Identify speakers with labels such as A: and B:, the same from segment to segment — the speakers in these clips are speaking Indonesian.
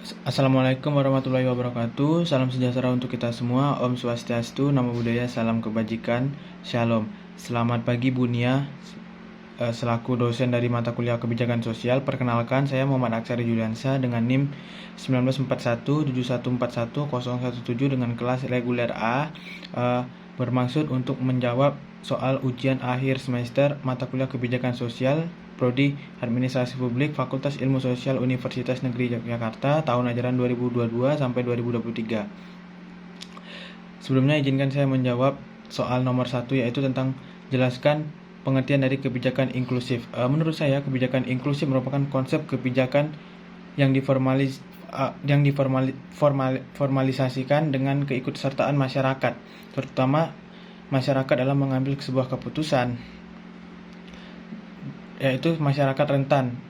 A: Assalamualaikum warahmatullahi wabarakatuh. Salam sejahtera untuk kita semua. Om Swastiastu, Namo Buddhaya, salam kebajikan, Shalom. Selamat pagi Bunia, selaku dosen dari mata kuliah kebijakan sosial. Perkenalkan, saya Muhammad Aksari Juliansa dengan NIM 194171411017 dengan kelas reguler A, bermaksud untuk menjawab soal ujian akhir semester mata kuliah kebijakan sosial Prodi Administrasi Publik Fakultas Ilmu Sosial Universitas Negeri Yogyakarta tahun ajaran 2022 sampai 2023. Sebelumnya izinkan saya menjawab soal nomor 1, yaitu tentang jelaskan pengertian dari kebijakan inklusif. Menurut saya kebijakan inklusif merupakan konsep kebijakan yang diformalisasikan dengan keikutsertaan masyarakat, terutama masyarakat dalam mengambil sebuah keputusan, yaitu masyarakat rentan.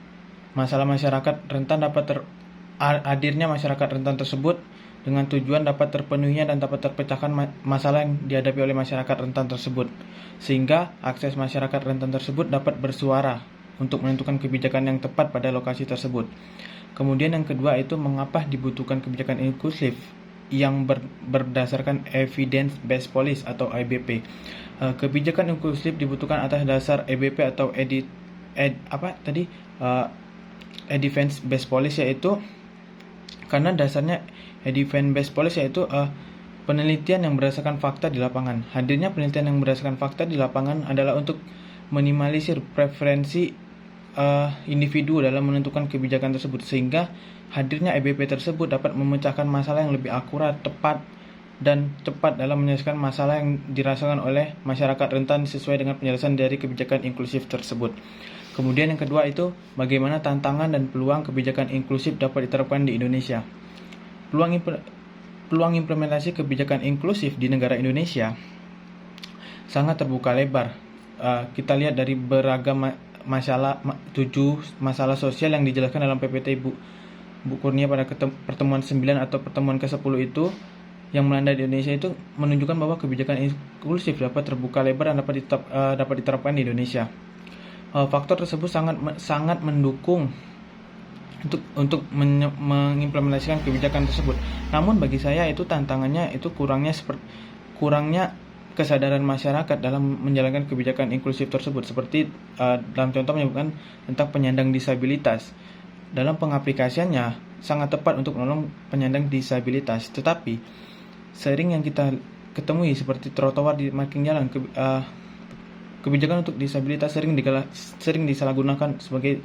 A: Masalah masyarakat rentan hadirnya masyarakat rentan tersebut dengan tujuan dapat terpenuhinya dan dapat terpecahkan masalah yang dihadapi oleh masyarakat rentan tersebut, sehingga akses masyarakat rentan tersebut dapat bersuara untuk menentukan kebijakan yang tepat pada lokasi tersebut. Kemudian yang kedua itu mengapa dibutuhkan kebijakan inklusif yang berdasarkan evidence based policy atau EBP. Kebijakan inklusif dibutuhkan atas dasar EBP atau evidence based policy, yaitu karena dasarnya evidence based policy yaitu penelitian yang berdasarkan fakta di lapangan. Hadirnya penelitian yang berdasarkan fakta di lapangan adalah untuk minimalisir preferensi individu dalam menentukan kebijakan tersebut, sehingga hadirnya EBP tersebut dapat memecahkan masalah yang lebih akurat, tepat, dan cepat dalam menyelesaikan masalah yang dirasakan oleh masyarakat rentan sesuai dengan penjelasan dari kebijakan inklusif tersebut. Kemudian yang kedua itu bagaimana tantangan dan peluang kebijakan inklusif dapat diterapkan di Indonesia. Peluang implementasi kebijakan inklusif di negara Indonesia sangat terbuka lebar. Kita lihat dari beragam masalah 7 masalah sosial yang dijelaskan dalam PPT Bu Kurnia pada pertemuan 9 atau pertemuan ke-10 itu yang melanda di Indonesia, itu menunjukkan bahwa kebijakan inklusif dapat terbuka lebar dan dapat diterapkan di Indonesia. Faktor tersebut sangat mendukung untuk mengimplementasikan kebijakan tersebut. Namun bagi saya itu tantangannya itu kurangnya kesadaran masyarakat dalam menjalankan kebijakan inklusif tersebut, seperti dalam contoh menyebutkan tentang penyandang disabilitas. Dalam pengaplikasiannya sangat tepat untuk menolong penyandang disabilitas, tetapi sering yang kita ketemui seperti trotoar di marking jalan, kebijakan untuk disabilitas sering disalahgunakan, sebagai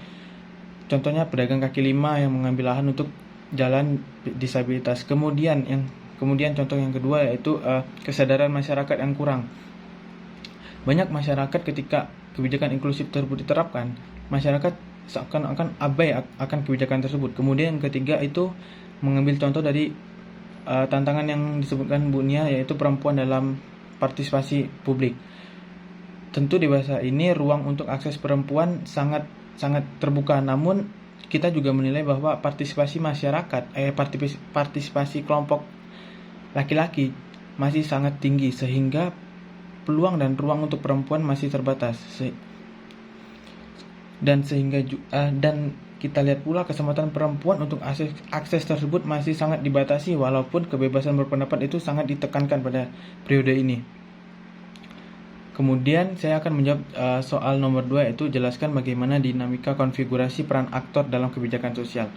A: contohnya pedagang kaki lima yang mengambil lahan untuk jalan disabilitas. Kemudian contoh yang kedua yaitu kesadaran masyarakat yang kurang. Banyak masyarakat ketika kebijakan inklusif tersebut diterapkan, masyarakat seakan-akan abai akan kebijakan tersebut. Kemudian yang ketiga itu mengambil contoh dari tantangan yang disebutkan Bu Nia, yaitu perempuan dalam partisipasi publik. Tentu di bahasa ini ruang untuk akses perempuan sangat terbuka, namun kita juga menilai bahwa partisipasi masyarakat, partisipasi kelompok laki-laki masih sangat tinggi, sehingga peluang dan ruang untuk perempuan masih terbatas. Dan kita lihat pula kesempatan perempuan untuk akses tersebut masih sangat dibatasi, walaupun kebebasan berpendapat itu sangat ditekankan pada periode ini. Kemudian saya akan menjawab soal nomor 2, yaitu jelaskan bagaimana dinamika konfigurasi peran aktor dalam kebijakan sosial.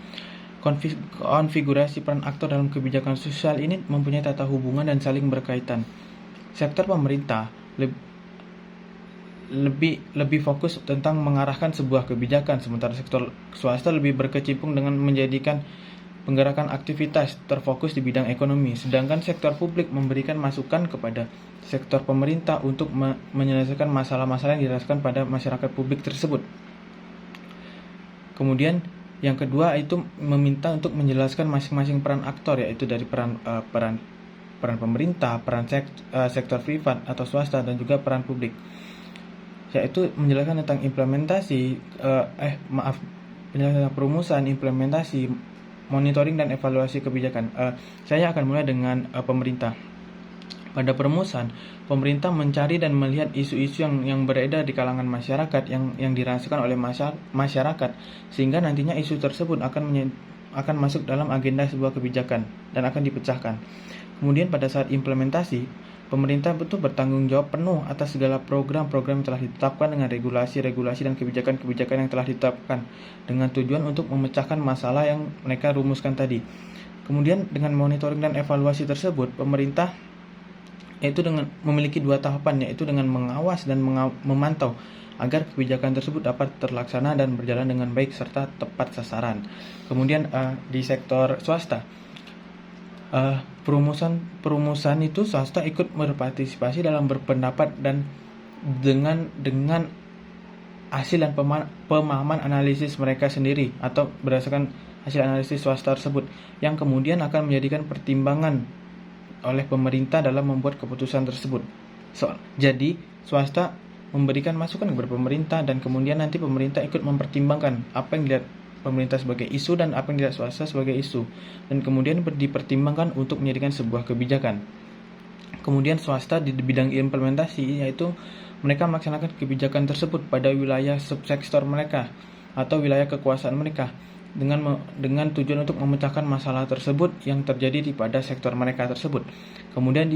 A: Konfigurasi peran aktor dalam kebijakan sosial ini mempunyai tata hubungan dan saling berkaitan. Sektor pemerintah lebih fokus tentang mengarahkan sebuah kebijakan, sementara sektor swasta lebih berkecimpung dengan menjadikan penggerakan aktivitas terfokus di bidang ekonomi, sedangkan sektor publik memberikan masukan kepada sektor pemerintah untuk menyelesaikan masalah-masalah yang dirasakan pada masyarakat publik tersebut. Kemudian yang kedua itu meminta untuk menjelaskan masing-masing peran aktor, yaitu dari peran pemerintah, peran sektor privat atau swasta, dan juga peran publik, yaitu menjelaskan tentang penjelasan perumusan, implementasi, monitoring dan evaluasi kebijakan. Saya akan mulai dengan pemerintah. Pada perumusan, pemerintah mencari dan melihat isu-isu yang beredar di kalangan masyarakat yang dirasakan oleh masyarakat, sehingga nantinya isu tersebut akan akan masuk dalam agenda sebuah kebijakan dan akan dipecahkan. Kemudian pada saat implementasi, pemerintah betul bertanggung jawab penuh atas segala program-program yang telah ditetapkan dengan regulasi-regulasi dan kebijakan-kebijakan yang telah ditetapkan dengan tujuan untuk memecahkan masalah yang mereka rumuskan tadi. Kemudian dengan monitoring dan evaluasi tersebut, pemerintah yaitu dengan memiliki dua tahapan, yaitu dengan mengawas dan memantau agar kebijakan tersebut dapat terlaksana dan berjalan dengan baik serta tepat sasaran. Kemudian di sektor swasta, perumusan itu swasta ikut berpartisipasi dalam berpendapat dan dengan hasil dan pemahaman analisis mereka sendiri atau berdasarkan hasil analisis swasta tersebut yang kemudian akan menjadikan pertimbangan oleh pemerintah dalam membuat keputusan tersebut. Jadi swasta memberikan masukan kepada pemerintah dan kemudian nanti pemerintah ikut mempertimbangkan apa yang dilihat pemerintah sebagai isu dan apa yang dilihat swasta sebagai isu, dan kemudian dipertimbangkan untuk menjadikan sebuah kebijakan. Kemudian swasta di bidang implementasi, yaitu mereka melaksanakan kebijakan tersebut pada wilayah subsektor mereka atau wilayah kekuasaan mereka dengan tujuan untuk memecahkan masalah tersebut yang terjadi pada sektor mereka tersebut. Kemudian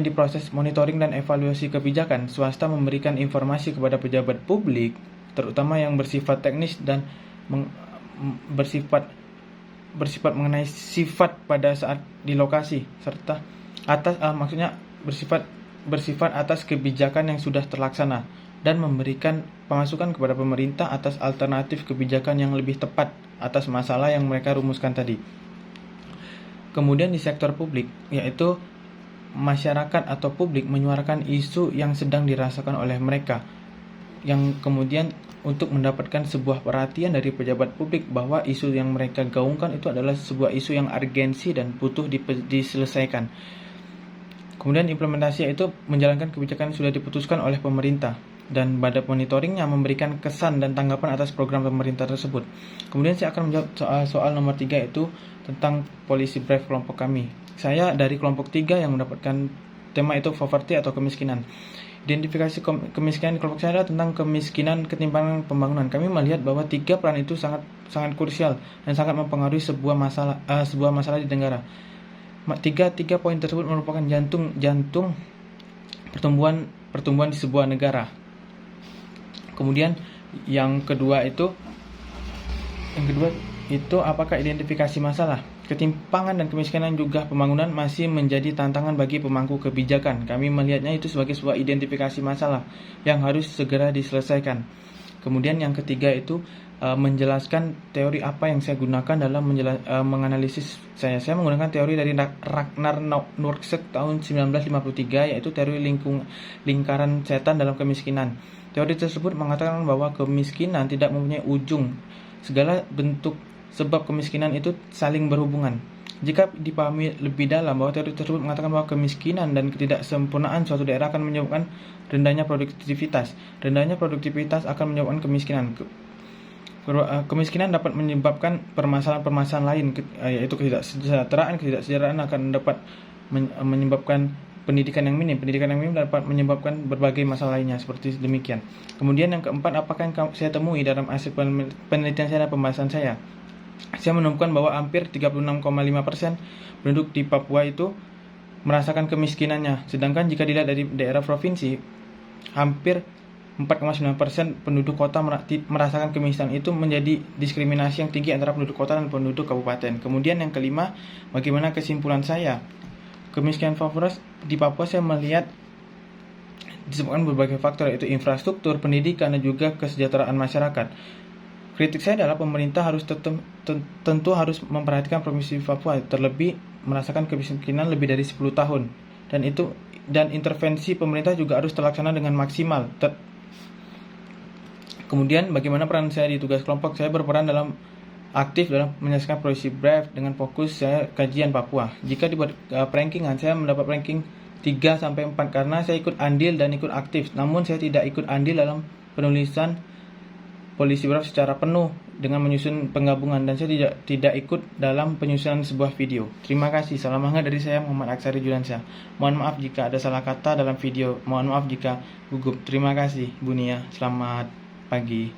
A: di proses monitoring dan evaluasi kebijakan, swasta memberikan informasi kepada pejabat publik, terutama yang bersifat teknis dan bersifat mengenai sifat pada saat di lokasi, serta bersifat atas kebijakan yang sudah terlaksana dan memberikan pemasukan kepada pemerintah atas alternatif kebijakan yang lebih tepat atas masalah yang mereka rumuskan tadi. Kemudian di sektor publik, yaitu masyarakat atau publik menyuarakan isu yang sedang dirasakan oleh mereka, yang kemudian untuk mendapatkan sebuah perhatian dari pejabat publik bahwa isu yang mereka gaungkan itu adalah sebuah isu yang urgensi dan butuh diselesaikan. Kemudian implementasi itu menjalankan kebijakan yang sudah diputuskan oleh pemerintah, dan badan monitoringnya memberikan kesan dan tanggapan atas program pemerintah tersebut. Kemudian saya akan menjawab soal nomor 3, yaitu tentang policy brief kelompok kami. Saya dari kelompok 3 yang mendapatkan tema itu poverty atau kemiskinan. Identifikasi kemiskinan di kelompok saya adalah tentang kemiskinan, ketimpangan, pembangunan. Kami melihat bahwa 3 peran itu sangat krusial dan sangat mempengaruhi sebuah masalah di negara. Tiga poin tersebut merupakan jantung pertumbuhan di sebuah negara. Kemudian yang kedua itu apakah identifikasi masalah? Ketimpangan dan kemiskinan juga pembangunan masih menjadi tantangan bagi pemangku kebijakan. Kami melihatnya itu sebagai sebuah identifikasi masalah yang harus segera diselesaikan. Kemudian yang ketiga itu menjelaskan teori apa yang saya gunakan dalam menganalisis saya. Saya menggunakan teori dari Ragnar Nurksek tahun 1953, yaitu teori lingkaran setan dalam kemiskinan. Teori tersebut mengatakan bahwa kemiskinan tidak mempunyai ujung. Segala bentuk sebab kemiskinan itu saling berhubungan. Jika dipahami lebih dalam, bahwa teori tersebut mengatakan bahwa kemiskinan dan ketidaksempurnaan suatu daerah akan menyebabkan rendahnya produktivitas. Rendahnya produktivitas akan menyebabkan kemiskinan. Kemiskinan dapat menyebabkan permasalahan-permasalahan lain, yaitu ketidaksejahteraan akan dapat menyebabkan pendidikan yang minim dapat menyebabkan berbagai masalah lainnya, seperti demikian. Kemudian yang keempat, apakah yang saya temui dalam hasil penelitian saya dan pembahasan saya? Saya menemukan bahwa hampir 36,5% penduduk di Papua itu merasakan kemiskinannya. Sedangkan jika dilihat dari daerah provinsi, hampir 4,9% penduduk kota merasakan kemiskinan. Itu menjadi diskriminasi yang tinggi antara penduduk kota dan penduduk kabupaten. Kemudian yang kelima, bagaimana kesimpulan saya? Kemiskinan di Papua saya melihat disebabkan berbagai faktor, yaitu infrastruktur, pendidikan, dan juga kesejahteraan masyarakat. Kritik saya adalah pemerintah harus tentu harus memperhatikan provinsi Papua, terlebih merasakan kemiskinan lebih dari 10 tahun. Dan intervensi pemerintah juga harus terlaksana dengan maksimal. Kemudian bagaimana peran saya di tugas kelompok? Saya berperan aktif dalam menyelesaikan policy brief dengan fokus saya kajian Papua. Jika dibuat rankingan, saya mendapat ranking 3-4 karena saya ikut andil dan ikut aktif. Namun saya tidak ikut andil dalam penulisan policy brief secara penuh dengan menyusun penggabungan, dan saya tidak ikut dalam penyusunan sebuah video. Terima kasih. Salam hangat dari saya, Muhammad Aksari Juliansyah. Mohon maaf jika ada salah kata dalam video. Mohon maaf jika gugup. Terima kasih, Bu Nia. Selamat pagi.